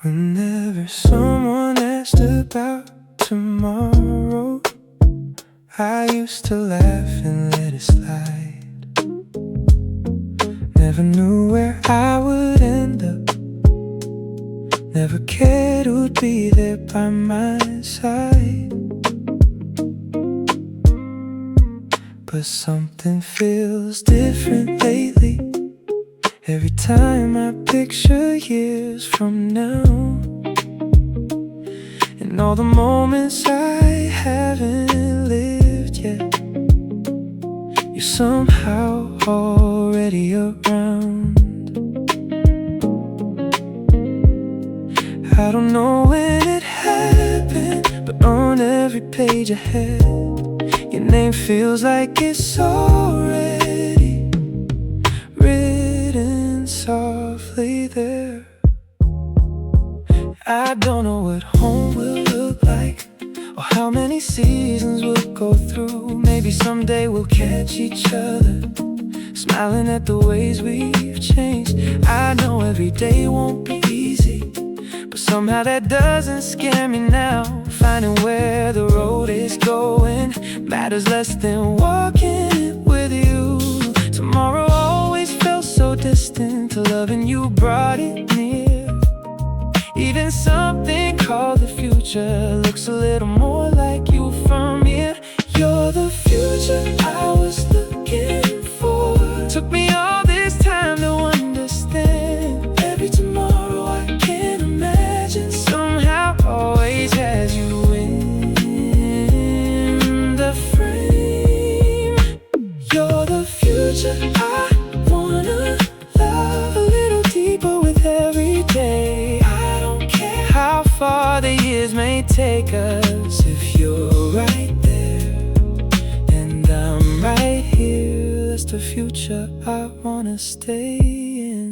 Whenever someone asked about tomorrow, I used to laugh and let it slide. Never knew where I would end up, never cared who'd be there by my side. But something feels different lately. Every time I picture years from now, and all the moments I haven't lived yet, you're somehow already around. I don't know when it happened, but on every page ahead, your name feels like it's already written softly there. I don't know what home will look like, or how many seasons we'll go through. Maybe someday we'll catch each other smiling at the ways we've changed. I know every day won't be easy, but somehow that doesn't scare me now. Finding where the road is going matters less than walking it with you. Tomorrow always felt so distant, to loving you brought it near. Even something called the future looks a little more like you from here. You're the future I was looking for. Took me all this time to understand. Every tomorrow I can imagine somehow always has you in the frame. You're the future I wanna love a little deeper with every day. I don't care how far the years may take us, if you're right there and I'm right here, that's the future I wanna stay in.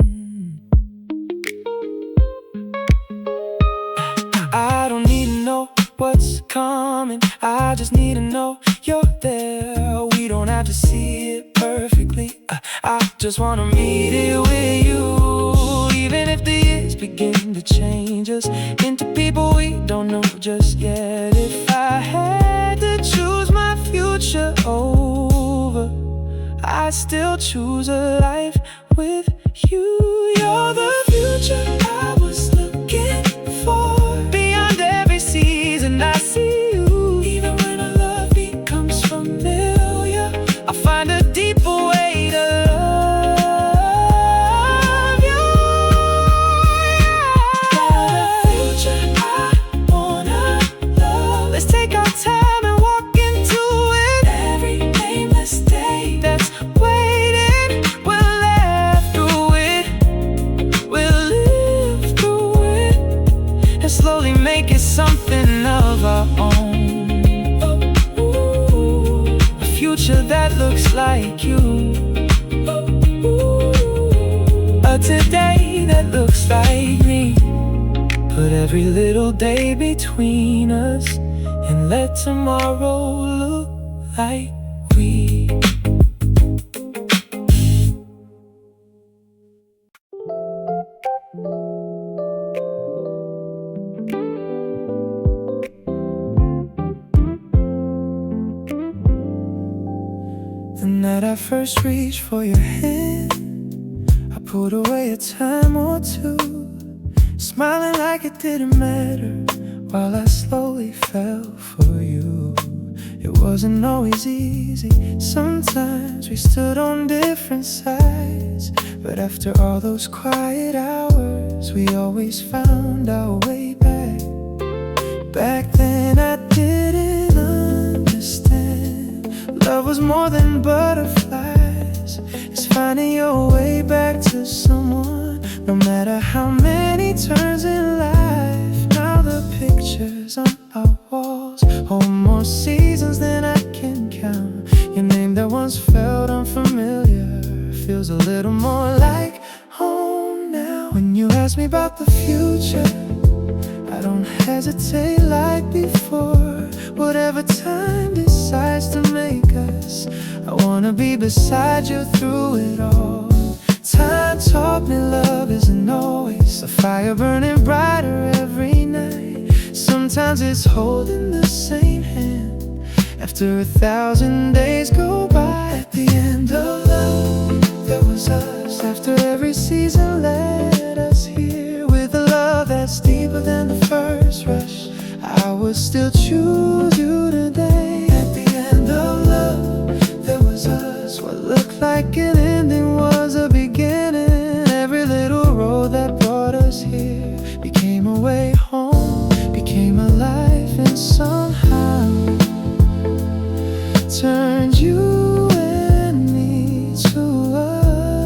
I don't need to know what's coming, I just need to know you're there. We don't have to see it perfectly, I just wanna meet it with you. Even if the years begin to change us into people we don't know just yet. If I had to choose my future over, I'd still choose a life with you. You're the future I was looking for. Beyond every season I see you. Even when our love becomes familiar, I'll find a deeper way to love you. You're the future I wanna love. Let's take our time and walk into it. Every nameless day that's waiting, we'll laugh through it, we'll live through it, and slowly make it something of our own. A future that looks like you, a today that looks like me. Put every little day between us and let tomorrow look like we. The night I first reached for your hand, I pulled away a time or two, smiling like it didn't matter, while I slowly fell for you. It wasn't always easy, sometimes we stood on different sides, but after all those quiet hours, we always found our way back. Back then I didn't understand, love was more than butterflies. It's finding your way back to someone, no matter how many turns in life. Now the pictures on our walls hold more seasons than I can count. Your name that once felt unfamiliar feels a little more like home now. When you ask me about the future, I don't hesitate like before. Whatever time decides to make us, I wanna be beside you through it all. Time taught me love isn't always a fire burning brighter every night. Sometimes it's holding the same hand after 1,000 days go by. At the end of love, there was us. After every season led us here, with a love that's deeper than the first rush, I would still choose you today. At the end of love, there was us. What looked like an ending was a beginning. Every little road that brought us here became a way home, became a life, and somehow turned you and me to us.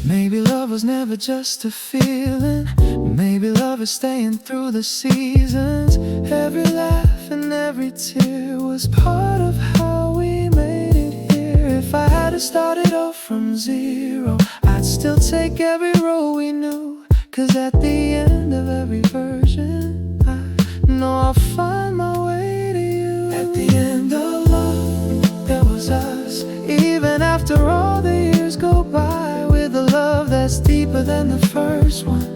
Maybe love was never just a feeling. Maybe love is staying through the seasons. Every laugh and every tear was part of how we made it here. If I had to start it off from zero, I'd still take every road we knew. 'Cause at the end of every version, I know I'll find my way to you. At the end of love, there was us. Even after all the years go by, with a love that's deeper than the first one,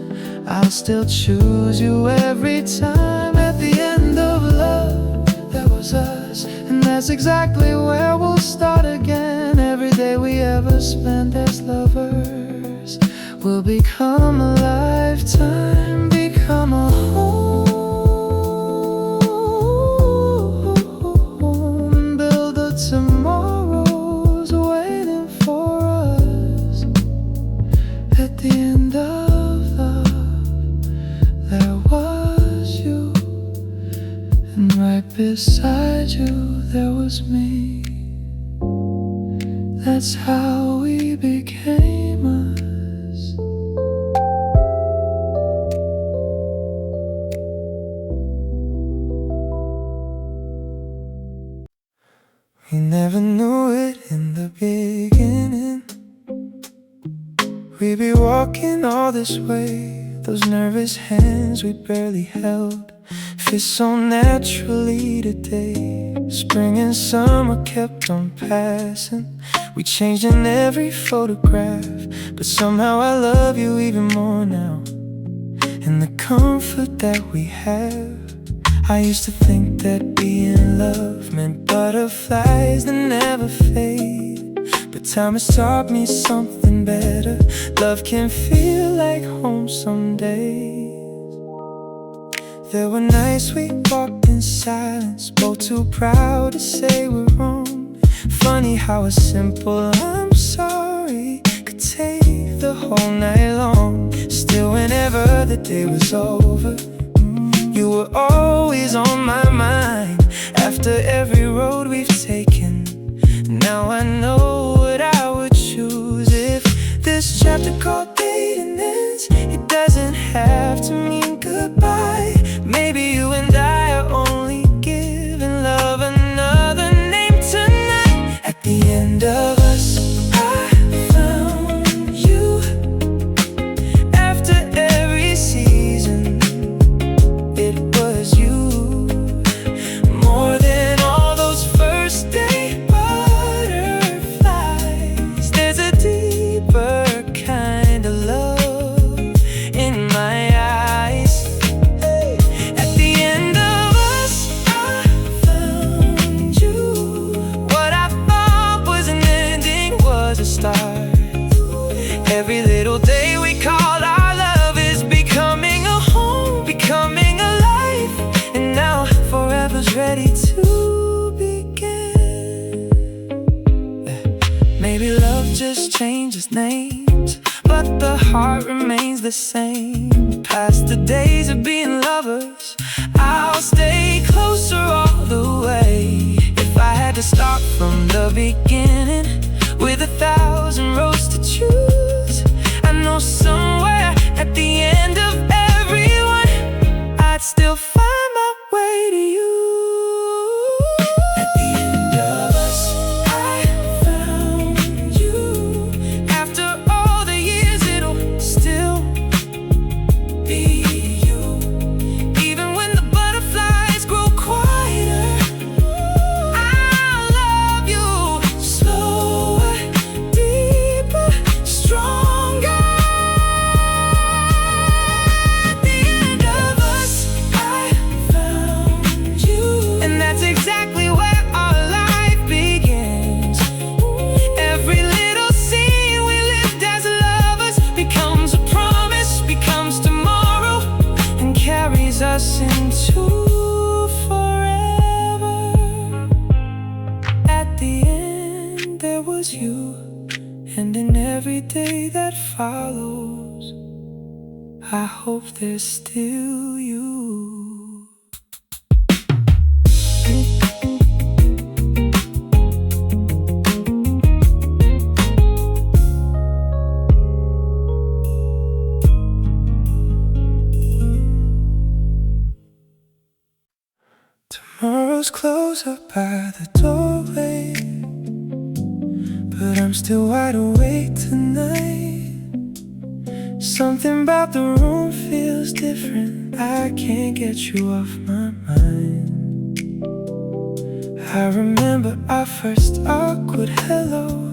I'll still choose you every time. At the end of love, there was us. And that's exactly where we'll start again. Every day we ever spend as lovers will become a lifetime, become a home, build a tomorrows waiting for us. At the end of love, there was you, and right beside you there was me. That's how we became us. We never knew it in the beginning. We'd be walking all this way. Those nervous hands we barely held fit so naturally today. Spring and summer kept on passing. We changed in every photograph, but somehow I love you even more now. And the comfort that we have. I used to think that being loved meant butterflies that never fade, but time has taught me something better. Love can feel like home some days. There were nights we walked in silence, both too proud to say we're wrong. Funny how a simple "I'm sorry" could take the whole night long. Still, whenever the day was over, you were always on my mind. After every road we've taken, now I know what I would choose. If this chapter called dating ends, it doesn't have to mean goodbye. Maybe you and I are only giving love another name tonight. At the end of us, I found you. After every season, it was you. More than all those first day butterflies, there's a deeper kind of love in my eyes. At the end of us, I found you. What I thought was an ending was a start. Every little day we call our love is becoming a home, becoming a life, and now forever's ready to begin. Maybe love just changes names, but the heart remains the same. Past the days of being lovers, I'll stay closer all the way. If I had to start from the beginning, with 1,000 roads to choose, I know somewhere at the end of everyone, I'd still find my way to you. At the end of us, I found you. After all the years, it'll still be follows. I hope there's still you. Tomorrow's closed up by the doorway, but I'm still wide awake tonight. Something about the room feels different. I can't get you off my mind. I remember our first awkward hello,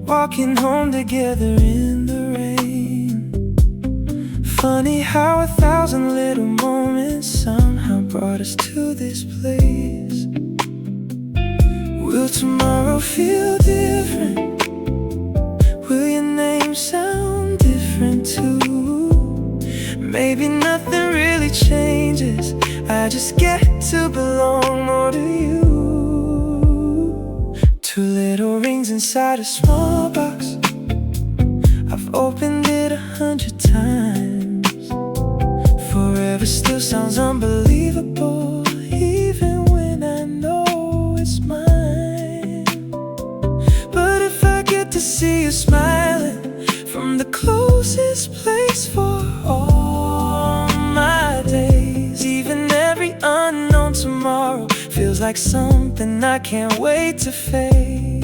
walking home together in the rain. Funny how 1,000 little moments somehow brought us to this place. Will tomorrow feel different? Will your name sound different too? Maybe nothing really changes, I just get to belong more to you. 2 little rings inside a small box, I've opened it 100 times. Forever still sounds unbelievable, even when I know it's mine. But if I get to see you smiling from the closest place for all my days, even every unknown tomorrow feels like something I can't wait to face.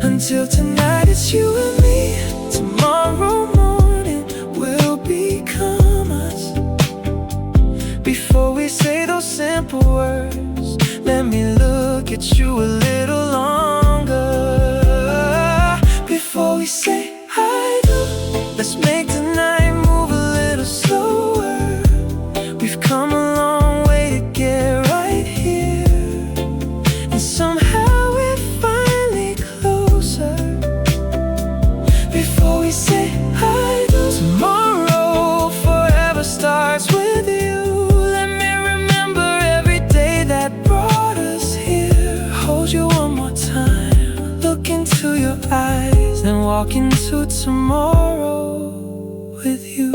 Until tonight it's you and me, tomorrow morning will become us. Before we say those simple words, let me look at you a little longer. Before we say I do, let's make tonight move a little slower. We've come a long way to get right here, and somehow we're finally closer. Before we say I do, tomorrow forever starts with you. Let me remember every day that brought us here. Hold you one more time, look into your eyes, then walk into tomorrow with you.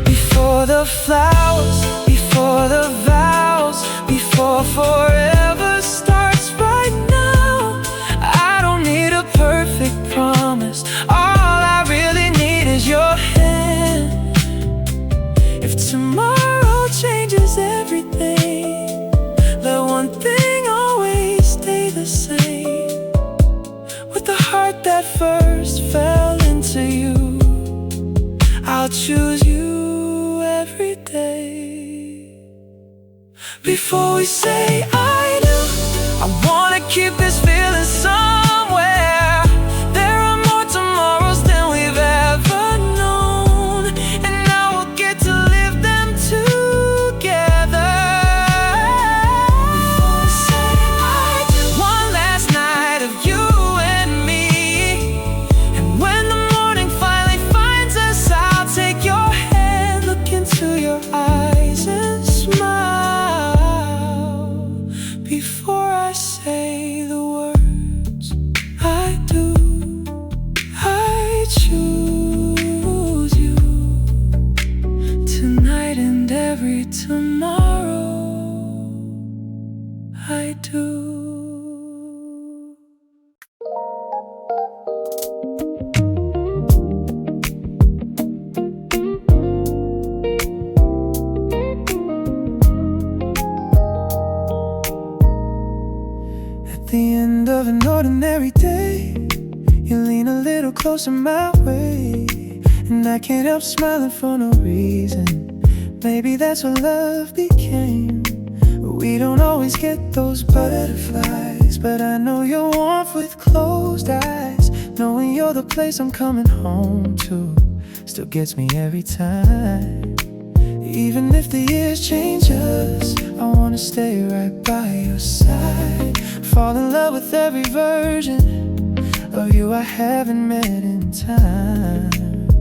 Before the flowers, before the vows, before forever starts right now. I don't need a perfect promise, all I really need is your hand. If tomorrow changes everything, let one thing always stay the same. With the heart that first fell into you, I'll choose you every day. Before we say I do, I wanna keep this feeling somewhere. There are more tomorrows than we've ever known, and now we'll get to live them together. Before we say I do, one last night of you and me, and when the morning finally finds us, I'll take your hand, look into your eyes and smile. Before I say the words I do, I choose you tonight and every tomorrow. I do. At the end of an ordinary day, you lean a little closer my way, and I can't help smiling for no reason. Maybe that's what love became. We don't always get those butterflies, but I know you're warm with closed eyes. Knowing you're the place I'm coming home to still gets me every time. Even if the years change us, I wanna stay right by your side. Fall in love with every version of you I haven't met in time.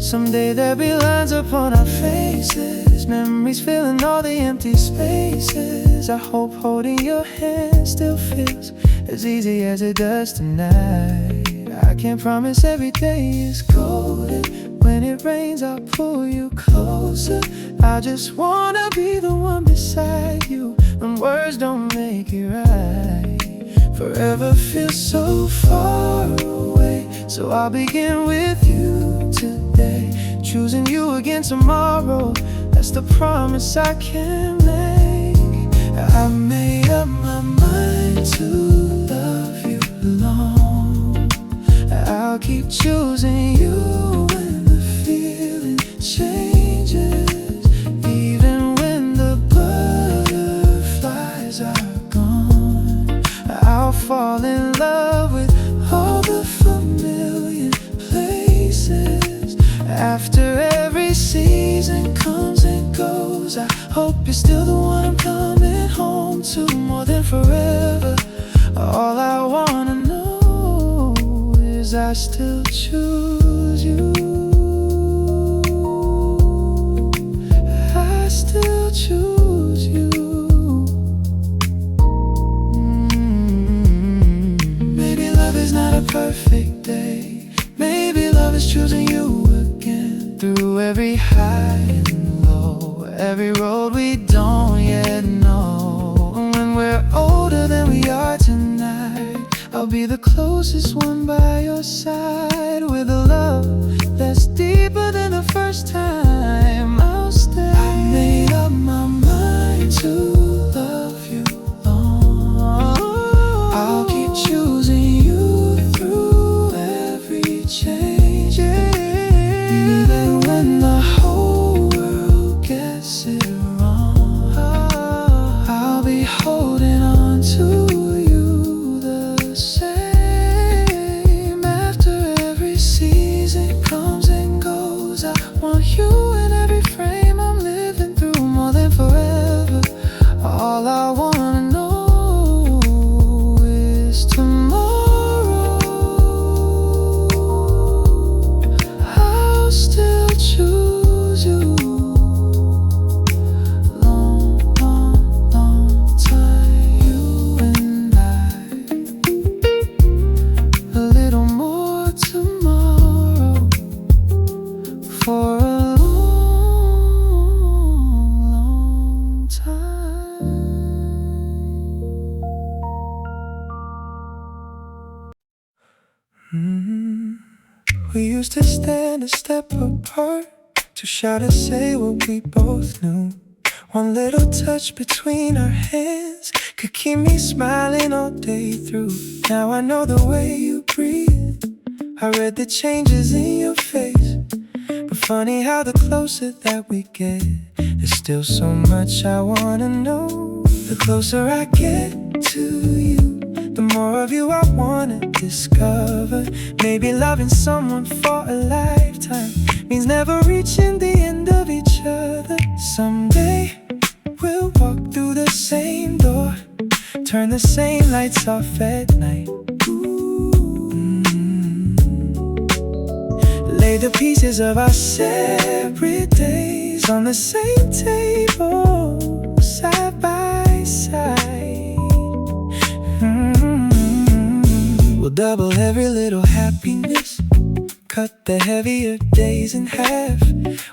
Someday there'll be lines upon our faces, memories filling all the empty spaces. I hope holding your hand still feels as easy as it does tonight. I can't promise every day is golden. When it rains, I'll pull you closer. I just wanna be the one beside you, and words don't make it right. Forever feels so far away, so I'll begin with you today. Choosing you again tomorrow, that's the promise I can make. I made up my mind to love you long. I'll keep choosing you when the feeling changes. Even when the butterflies are gone, I'll fall in love with all the familiar places. After every season comes and goes, I hope you're still the one I'm coming home to more than forever. All I wanna know is I still choose you. I still choose you. Maybe love is not a perfect day. Maybe love is choosing you again. Through every high and low, every road we don't yet know. When we're older than we are tonight, I'll be the closest one by your side. With a love that's deeper than the first time, I'll stay. I made up my mind to love you long. I'll keep choosing you through every change, even when the whole world gets it wrong. I'll be holding on to you the same. After every season comes and goes, I want you in every frame I'm living through more than forever. All I wanna know is tomorrow. I'll still choose you. Long, long, long time, you and I. A little more tomorrow for a long, long time. We used to stand a step apart, too shy to say what we both knew. One little touch between our hands could keep me smiling all day through. Now I know the way you breathe, I read the changes in your face. But funny how the closer that we get, there's still so much I wanna know. The closer I get to you, the more of you I wanna discover. Maybe loving someone for a lifetime means never reaching the end of each other. Someday we'll walk through the same door, turn the same lights off at night. Lay the pieces of our separate days on the same table, side by side. We'll double every little happiness, cut the heavier days in half.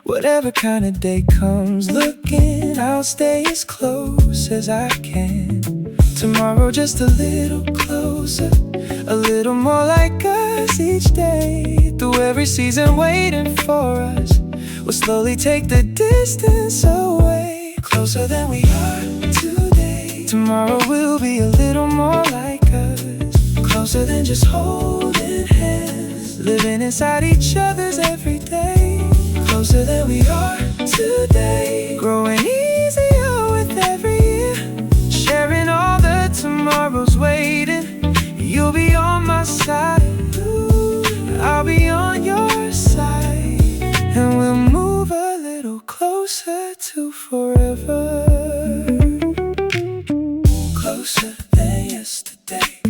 Whatever kind of day comes looking, I'll stay as close as I can. Tomorrow just a little closer, a little more like us each day. Through every season waiting for us, we'll slowly take the distance away. Closer than we are today, tomorrow will be a little more like us. Closer than just holding hands, living inside each other's every day. Closer than we are today, growing easier with every year. Sharing all the tomorrows waiting, you'll be on my side, I'll be on your side. And we'll move a little closer to forever. Closer than yesterday,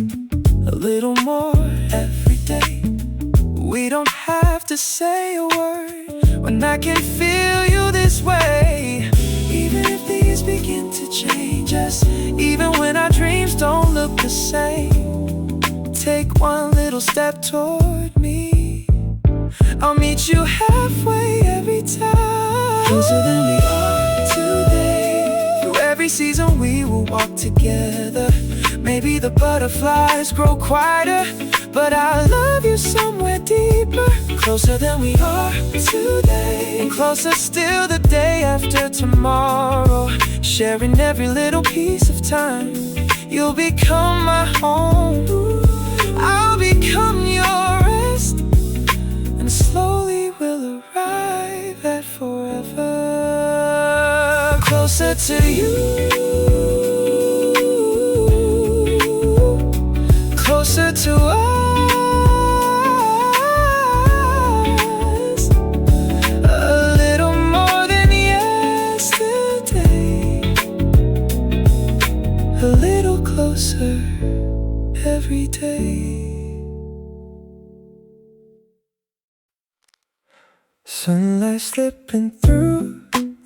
a little more every day. We don't have to say a word when I can feel you this way. Even if these begin to change us, even when our dreams don't look the same, take one little step toward I'll meet you halfway every time. Closer than we are today. Through every season we will walk together. Maybe the butterflies grow quieter, but I love you somewhere deeper. Closer than we are today, and closer still the day after tomorrow. Sharing every little piece of time. You'll become my home, I'll become your rest, and slowly we'll arrive at forever. Closer to you, closer to us, a little more than yesterday, a little closer every day. Sunlight slipping through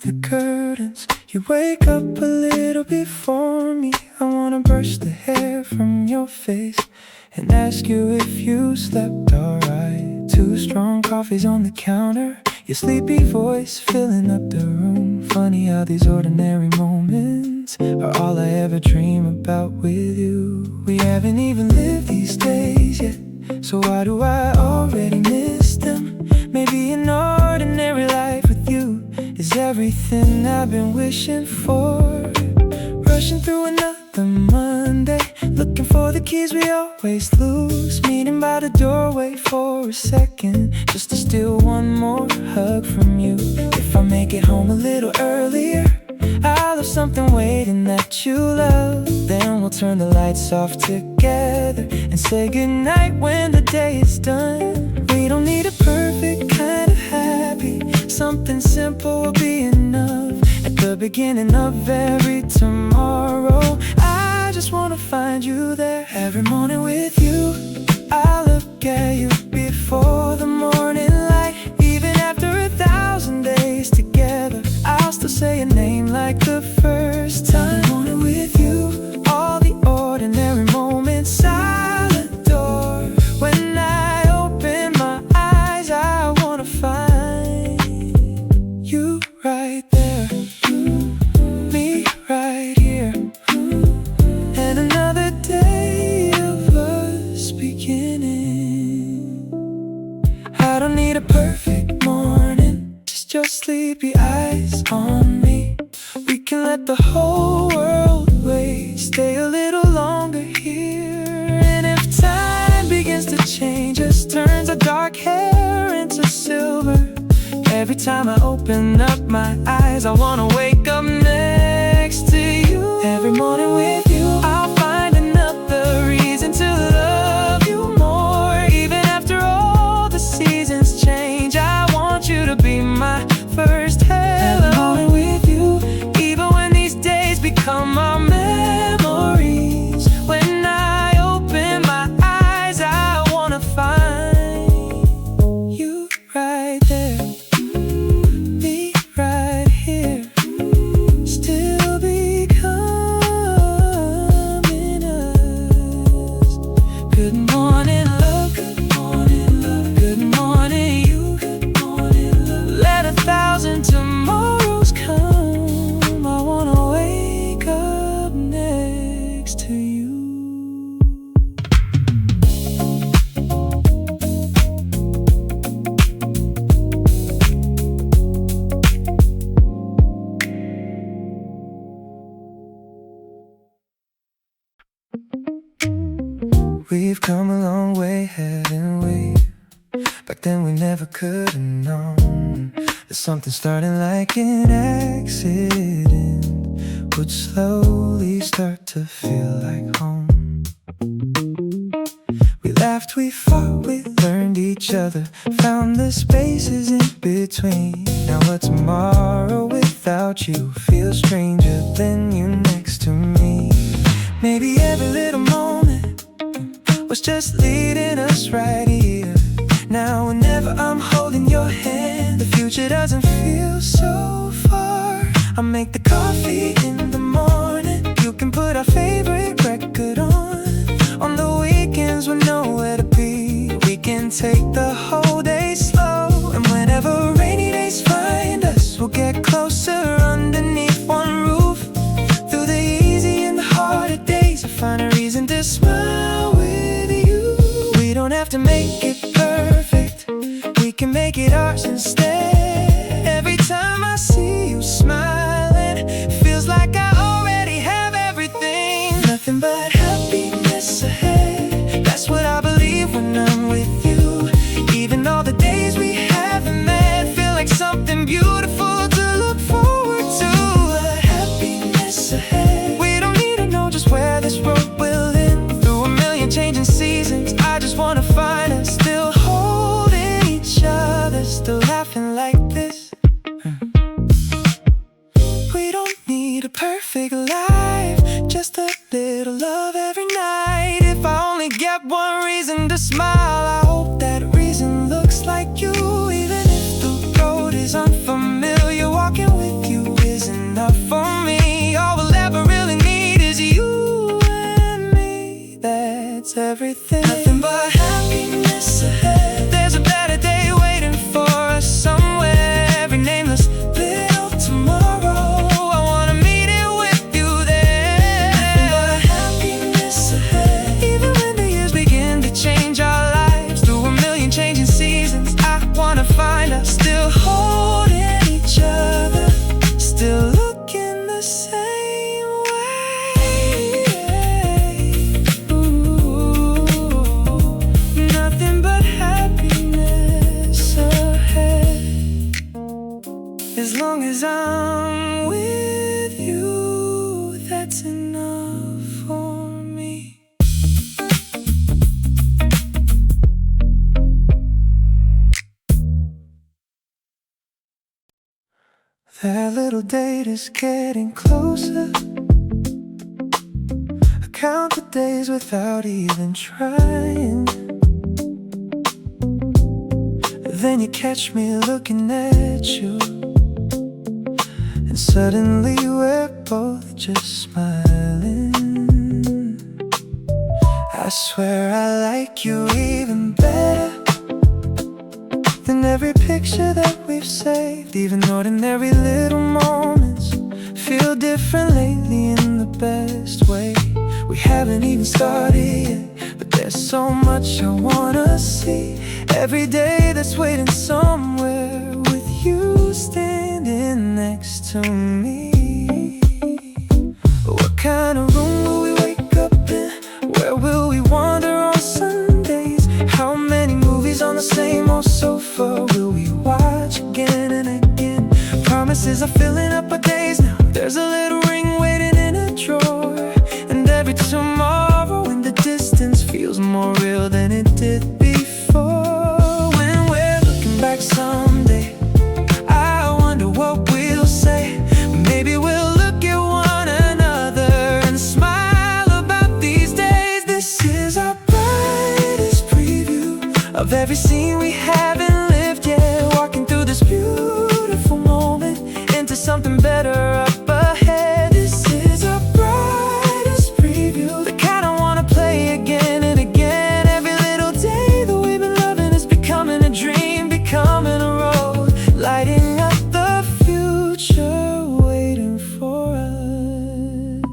the curtains. You wake up a little before me. I wanna brush the hair from your face and ask you if you slept alright. 2 strong coffees on the counter, your sleepy voice filling up the room. Funny how these ordinary moments are all I ever dream about with you. We haven't even lived these days yet, so why do I already miss them? Maybe an ordinary life with you is everything I've been wishing for. Rushing through another Monday, looking for the keys we always lose. Meeting by the doorway for a second, just to steal one more hug from you. If I make it home a little earlier, I'll have something waiting that you love. Then we'll turn the lights off together and say goodnight when the day is done. We don't need a perfect kind of happy, something simple will be enough. At the beginning of every tomorrow, I just wanna find you there. Every morning with you, I look at you before the morning light. Even after 1,000 days together, I'll still say your name like the first time. Every morning with you, all the ordinary moments I'll adore. When I open my eyes, I wanna find you right there, me right here, and another day of us beginning. I don't need a perfect morning, just your sleepy eyes on me. We can let the whole world wait, stay a little longer here. And if time begins to change us, turns our dark hair into silver, every time I open up my eyes, I wanna wake up next to you. Every morning with you, I'll find another reason to love you more. Even after all the seasons change, I want you to be my first hello. Every morning with you, even when these days become our memories. When I open my eyes, I wanna find you right there, me right here, still becoming us. Good morning, love. Good morning, love. Good morning, you. Good morning, love. Let 1,000 tomorrows come. I wanna wake up next to you. We've come a long way, haven't we? Back then we never could have known that something starting like an accident would slowly start to feel like home. We laughed, we fought, we learned each other, found the spaces in between. Now a tomorrow without you feels stranger than you next to me. Maybe every little moment was just leading us right here. Now whenever I'm holding your hand, the future doesn't feel so far. I make the coffee in the morning, you can put our favorite record on. On the weekends we're nowhere to be, we can take the whole day slow. instead. Every time I see you smiling, feels like I already have everything. Nothing but happiness ahead. That's what I believe when I'm with you. Even all the days we haven't met feel like something beautiful to look forward to. Happiness ahead. We don't need to know just where this road will end. Through a million changing seasons, I just wanna find us still holding each other, still laughing like this. We don't need a perfect life, just a little love every night. If I only get one reason to smile, I hope that reason looks like you. Even if the road is unfamiliar, walking with you is enough for me. All we'll ever really need is you and me. That's everything. Nothing but happiness ahead. There's a better day waiting for us somewhere. Every nameless little tomorrow, I wanna meet it with you there. Nothing but happiness ahead. Even when the years begin to change our lives, through a million changing seasons, I wanna find us still holding each other, still looking the same way. Ooh, nothing but happiness ahead. As long as I'm with you, that's enough for me. That little date is getting closer. I count the days without even trying. Then you catch me looking at you, and suddenly we're both just smiling. I swear I like you even better than every picture that we've saved. Even ordinary little moments feel different lately in the best way. We haven't even started yet, but there's so much I wanna see. Every day that's waiting somewhere, with you standing next to me. What kind of room will we wake up in? Where will we wander on Sundays? How many movies on the same old sofa will we watch again and again? Promises are filling up our days now. There's a little ring waiting in a drawer, and every tomorrow when the distance feels more real than it did before. When we're looking back someday, I wonder what we'll say. Maybe we'll look at one another and smile about these days. This is our brightest preview of every scene we haven't lived yet. Walking through this beautiful moment into something better up ahead. This is our brightest preview, the kind I wanna play again and again. Every little day that we've been loving is becoming a dream, becoming a road, lighting up the future waiting for us.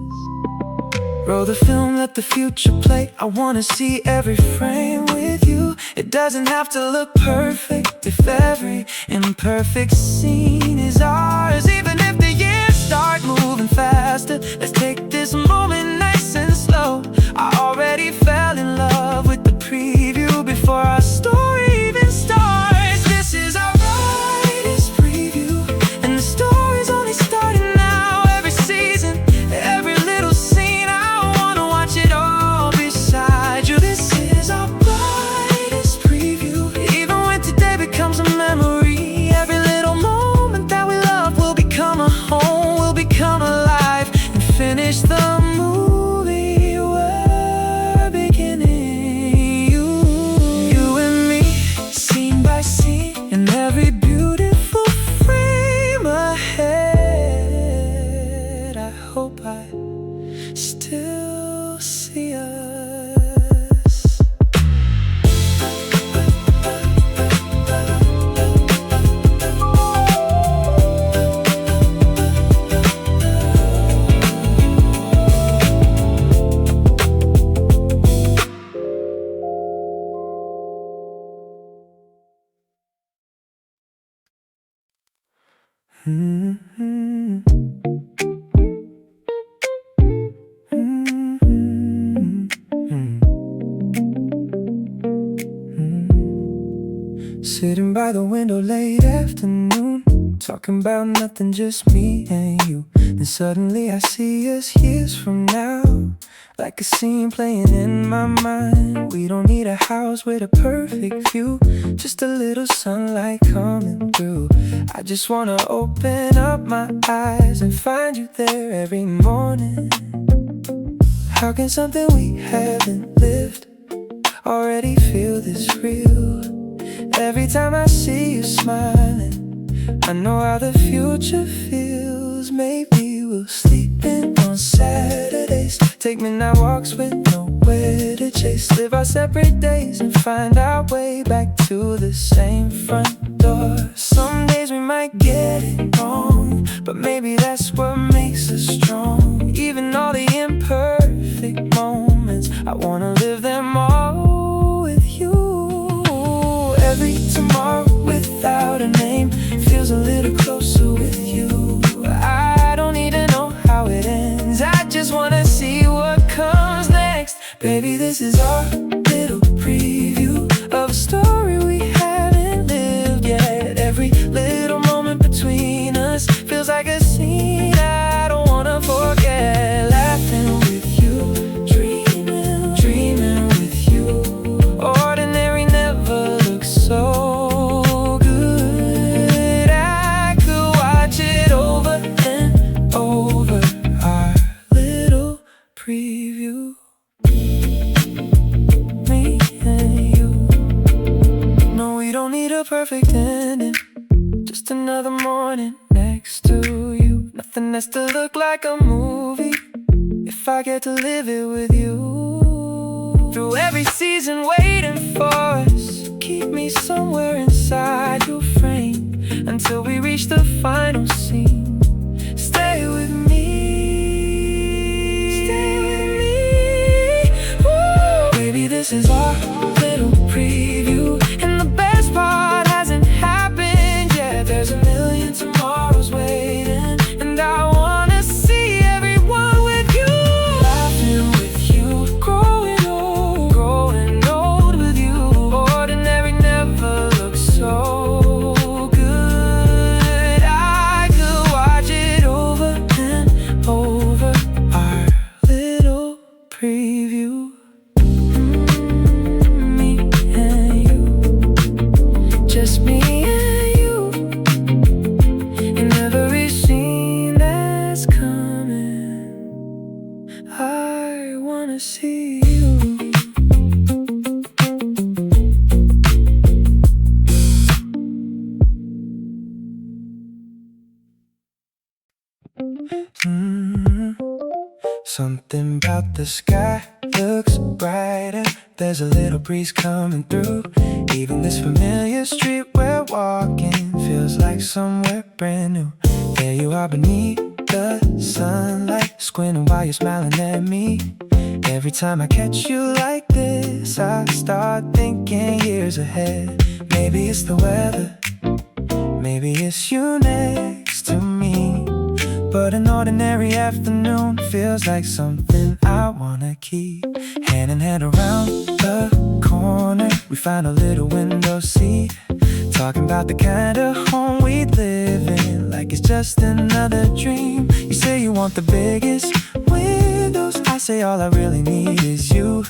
Roll the film, let the future play. I wanna see every frame with you. It doesn't have to look perfect if every imperfect scene is ours. Even if the years start moving faster, let's take this moment nice and slow. I already fell in love with the preview before our story even starts. This is our brightest preview, and the story's only starting now. Every season, every little scene, I wanna watch it all beside you. This is our brightest preview. Even when today becomes a memory, every little moment that we love will become a home, will become alive, and finish the movie we're beginning. You and me, scene by scene, in every beautiful frame ahead. I hope I still see us. Sitting by the window late afternoon, talking about nothing, just me and you. Then suddenly I see us years from now, like a scene playing in my mind. We don't need a house with a perfect view, just a little sunlight coming through. I just wanna open up my eyes and find you there every morning. How can something we haven't lived already feel this real? Every time I see you smiling, I know how the future feels. Maybe we'll sleep in on Saturdays, take midnight walks with nowhere to chase, live our separate days and find our way back to the same front door. Some days we might get it wrong, but maybe that's what makes us strong. Even all the imperfect moments, I wanna live them all with you. Every tomorrow without a name feels a little closer with you. I don't need to know how it ends, I just wanna see what comes next. Baby, this is our little preview of a story we haven't lived yet. Every little moment between us feels like a scene I don't wanna forget. Laughing with you, dreaming with you. Ordinary never looks so good. I could watch it over and over, our little preview. Me and you. No, we don't need a perfect ending, just another morning next to you. Nothing has to look like a movie if I get to live it with you. Through every season waiting for us, keep me somewhere inside your frame until we reach the final scene. Stay with me, stay with me. Woo! Baby, this is our little preview, and the best part hasn't happened yet. There's a million tomorrows waiting, and I wanna see everyone with you. Laughing with you, growing old with you. Ordinary never looks so good. I could watch it over and over, our little preview. Me and you, just me and you, in every scene that's coming, I wanna see you. Something about the sky looks brighter, there's a little breeze coming through. Even this familiar street we're walking feels like somewhere brand new. There you are beneath the sunlight, squinting while you're smiling at me. Every time I catch you like this, I start thinking years ahead. Maybe it's the weather, maybe it's you next to me, but an ordinary afternoon feels like something I wanna keep. Hand in hand around the corner, we find a little window seat, talking about the kind of home we'd live in, like it's just another dream. You say you want the biggest windows, I say all I really need is you.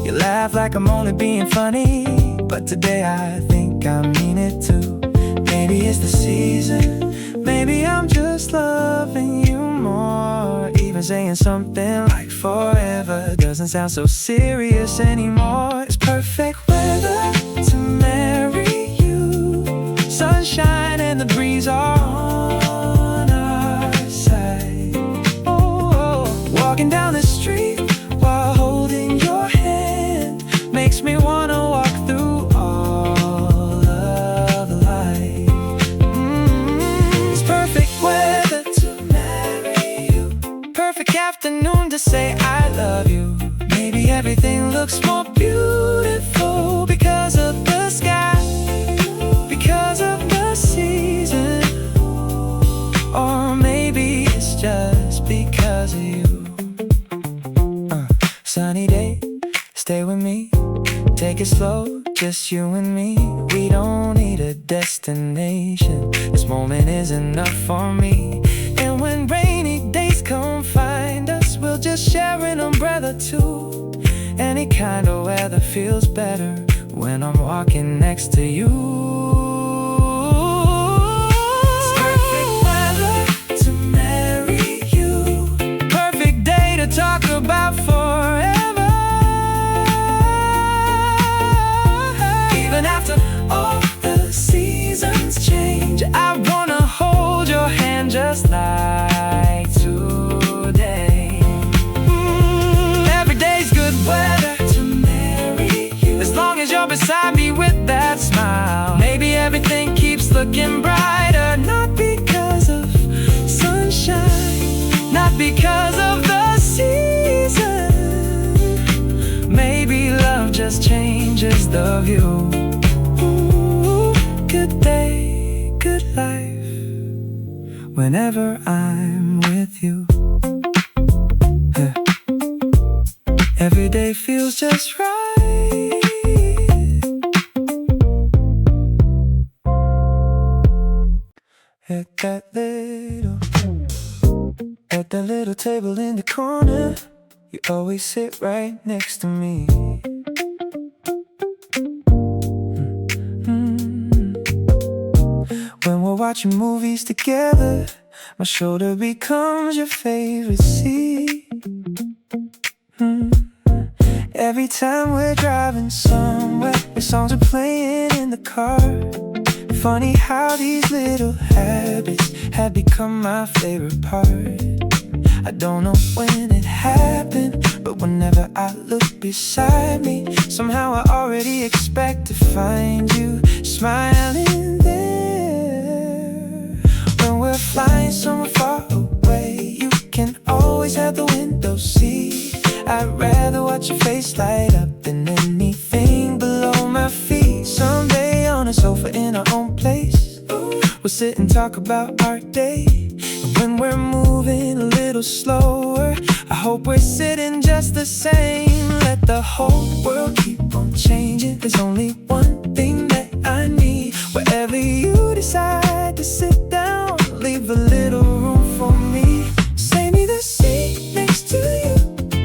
You laugh like I'm only being funny, but today I think I mean it too. Maybe it's the season, maybe I'm just loving you more. Even saying something like forever doesn't sound so serious anymore. It's perfect weather to marry you. Sunshine and the breeze are on our side. Oh, walking down the street while holding your hand makes me wanna walk through all of life. It's perfect weather to marry you, perfect afternoon to say I love you. Maybe everything looks more beautiful because of the sky, because of the season. you. Sunny day, stay with me. Take it slow, just you and me. We don't need a destination. This moment is enough for me. And when rainy days come find us, we'll just share an umbrella too. Any kind of weather feels better when I'm walking next to you. It's perfect weather to marry you. Perfect day to talk about forever. Even after all the seasons change, I wanna hold your hand just like today. Every day's good weather to marry you. As long as you're beside me with that smile, maybe everything keeps looking brighter. Not because of sunshine, not because of the season. Maybe love just changes the view. Good day, good life, whenever I'm with you. Every day feels just right. At that little table in the corner, you always sit right next to me. When we're watching movies together, my shoulder becomes your favorite seat. Every time we're driving somewhere, your songs are playing in the car. Funny how these little habits have become my favorite part. I don't know when it happened, but whenever I look beside me, somehow I already expect to find you smiling there. When we're flying somewhere far away, you can always have the window seat. I'd rather watch your face light up than anything below my feet. Someday on a sofa in our own place, we'll sit and talk about our day. And when we're moving a little slower, I hope we're sitting just the same. Let the whole world keep on changing. There's only one thing that I need. Wherever you decide to sit down, leave a little room for me. Save me the seat next to you.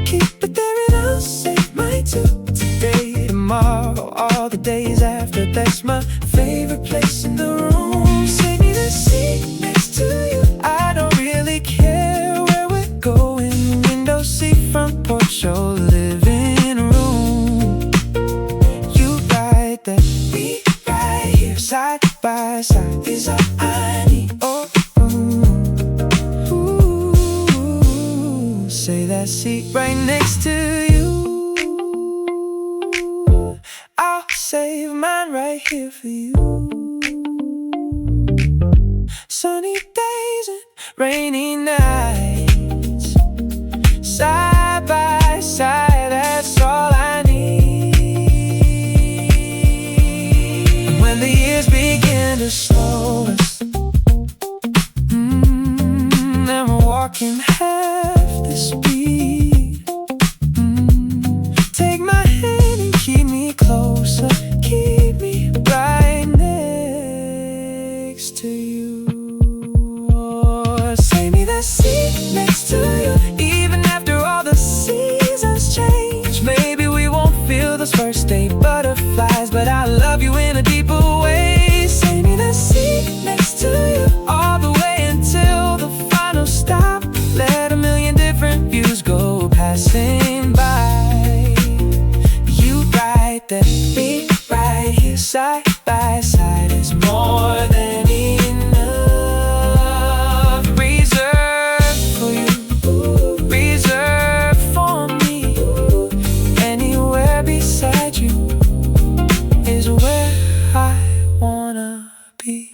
Keep it there and I'll save mine too. Today, tomorrow, all the days after, that's my favorite place in the room. Save me the seat next to you. I don't really care where we're going. Window seat, front porch, or living room. You write that we right here, side by side, is all I need. Oh, say that seat right next to you. I'll save mine right here for you. Sunny days and rainy nights, side by side, that's all I need. And when the years begin to slow us, and we're walking half the speed, take my hand and keep me closer, keep me right next to you. Or save me that seat next to you. Even after all the seasons change, maybe we won't feel those first day butterflies, but I love you in a deeper way. Save me that seat next to you, all the way until the final stop. Let a million different views go passing by. You write that we right here, side by side, is more than enough. Reserved for you, reserved for me. Anywhere beside you is where I wanna be.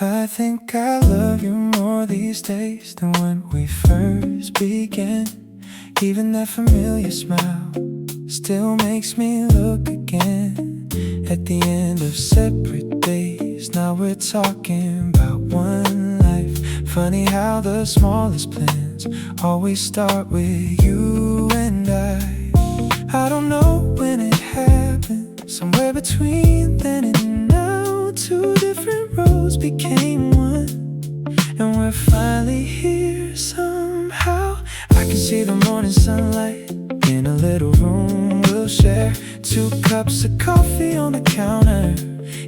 I think I love you more these days than when we first began. Even that familiar smile still makes me look again at the end of separate days. Now we're talking about one life. Funny how the smallest plans always start with you and I don't know when it happened, somewhere between then and now. Two different roads became one, and we're finally here somehow. I can see the morning sunlight in a little room we'll share. 2 cups of coffee on the counter,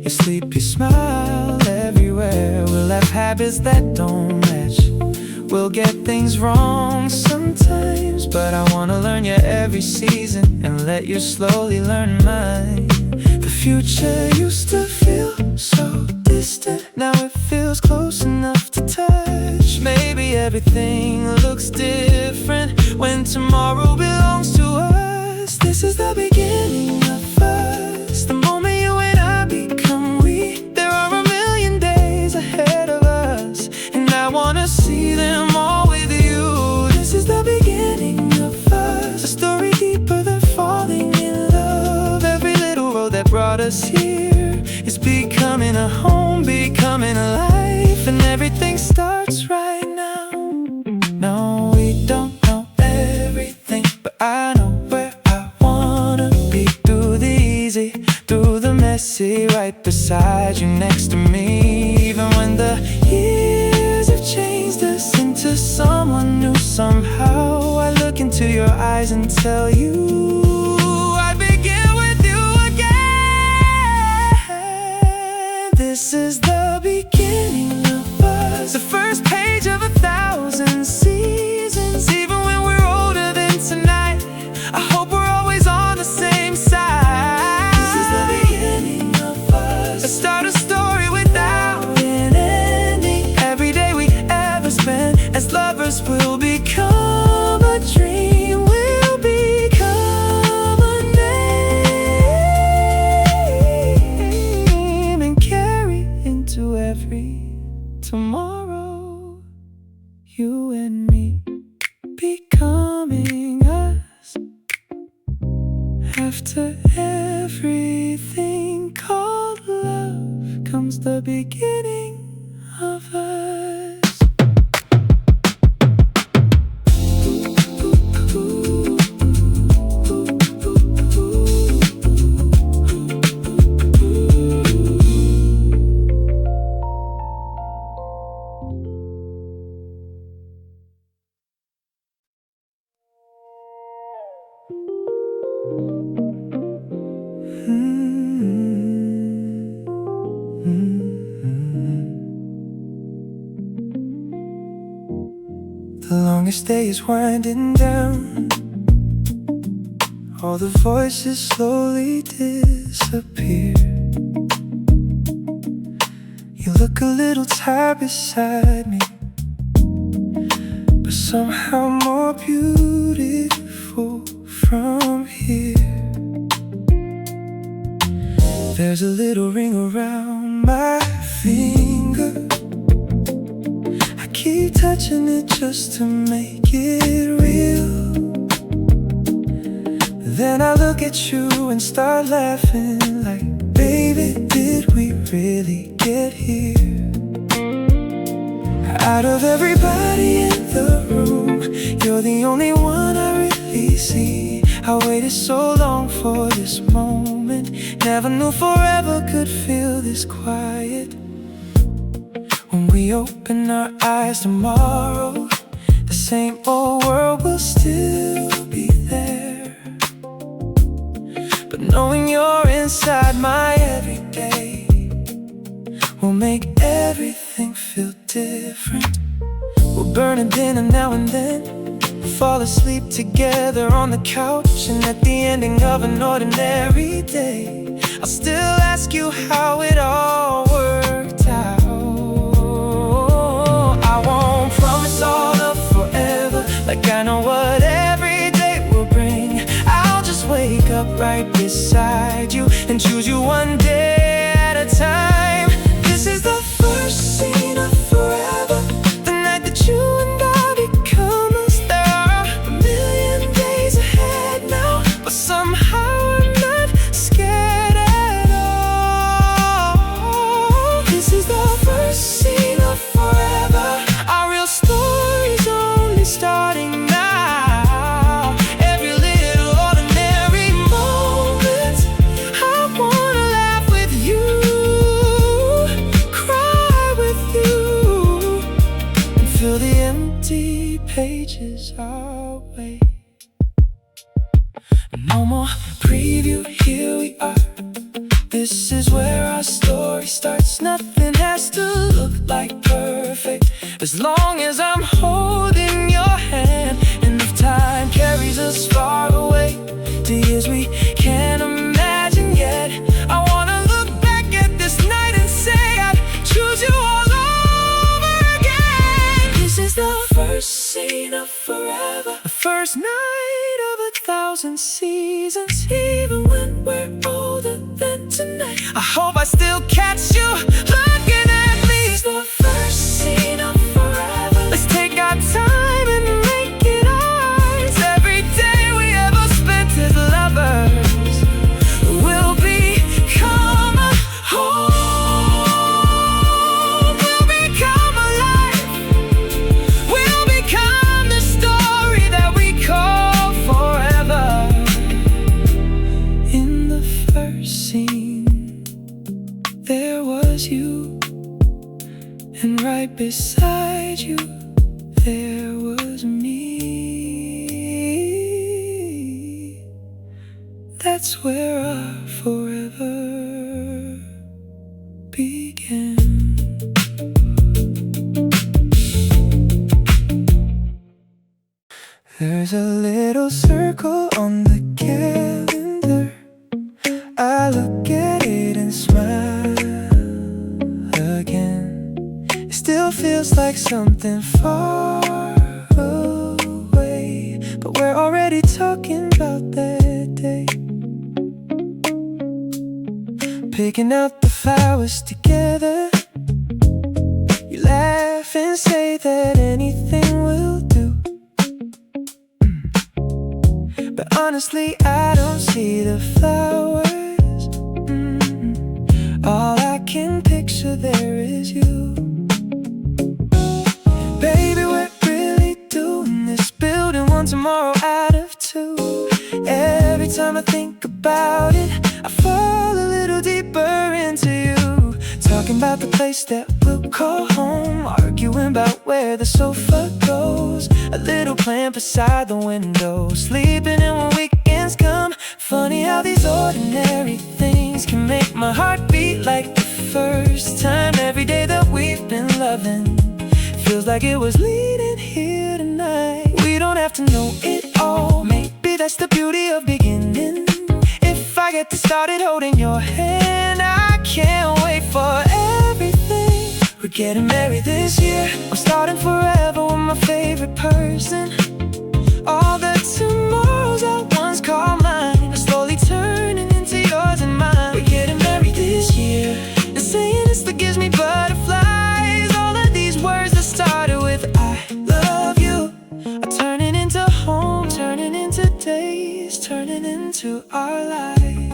your sleepy smile everywhere. We'll have habits that don't match, we'll get things wrong sometimes, but I wanna learn your every season and let you slowly learn mine. The future used to feel so distant, now it feels close enough to touch. Maybe everything looks different when tomorrow belongs to us. This is the beginning of us, the moment you and I become we. There are a million days ahead of us, and I wanna see them all with you. This is the beginning of us, a story deeper than falling in love. Every little road that brought us here is becoming a home, becoming a life, and everything starts right now. No, we don't know everything, but I know where I wanna be. Through the easy, through the messy, right beside you, next to me. Even when the years have changed us into someone new somehow, I look into your eyes and tell you I begin with you again. This is the beginning of us, the first page of 1,000 seasons. Even when we're older than tonight, I hope we're always on the same side. This is the beginning of us, let's start a story without an ending. Every day we ever spend as lovers will become a dream, will become a name, and carry into every tomorrow. You and me becoming us. After everything called love comes the beginning of us. The longest day is winding down, all the voices slowly disappear. You look a little tired beside me, but somehow more beautiful from here. There's a little ring around my finger, keep touching it just to make it real. Then I look at you and start laughing like, baby, did we really get here? Out of everybody in the room, you're the only one I really see. I waited so long for this moment, never knew forever could feel this quiet. When we open our eyes tomorrow, the same old world will still be there. But knowing you're inside my everyday will make everything feel different. We'll burn a dinner now and then, fall asleep together on the couch, and at the ending of an ordinary day, I'll still ask you how it all worked out. I won't promise all of forever, like I know what every day will bring. I'll just wake up right beside you and choose you one day at a time. This is the first scene of forever, the night that you and I become us. There are a million days ahead now, but somehow I'm not scared at all. preview, here we are. This is where our story starts. Nothing has to look like perfect, as long as I'm holding your hand. And if time carries us far away to years we can't imagine yet, I wanna look back at this night and say I'd choose you all over again. This is the first scene of forever, the first night of 1,000 seasons. Even when we're older than tonight, I hope I still catch you looking at me. It's the first scene of forever. Let's take our time and make it ours. Every day we ever spent as lovers will become a home. We'll become alive. We'll become the story that we call forever. In the first scene, there was you, and right beside you, there was me. That's where our forever began. There's a little circle on the calendar. I look at it and smile again. It still feels like something far away, but we're already talking about that day. Picking out the flowers together. You laugh and say that anything will do. But honestly, I don't see the flowers. All I can picture there is you. Baby, we're really doing this, building one tomorrow out of two. Every time I think about it, I fall a little deeper into you. Talking about the place that we'll call home, arguing about where the sofa goes. A little plant beside the window, sleeping in when weekends come. Funny how these ordinary things can make my heart beat like the first time. Every day that we've been loving feels like it was leading here tonight. We don't have to know it all, maybe that's the beauty of beginning. If I get to started holding your hand, I can't wait for everything. We're getting married this year. I'm starting forever with my favorite person. All the tomorrows I once called mine are slowly turning into yours and mine. We're getting married this year, and saying this that gives me butterflies. All of these words that started with I love you are turning into home, turning into days, turning into our life.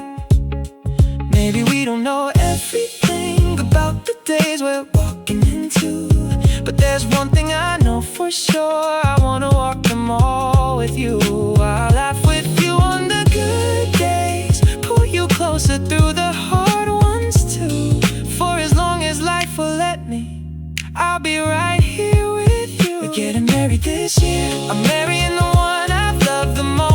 Maybe we don't know everything about the days we're walking into, but there's one thing I know for sure. I wanna walk them all with you. I'll laugh with you on the good days, pull you closer through the hard ones too. For as long as life will let me, I'll be right here with you. We're getting married this year. I'm marrying the one I've loved the most.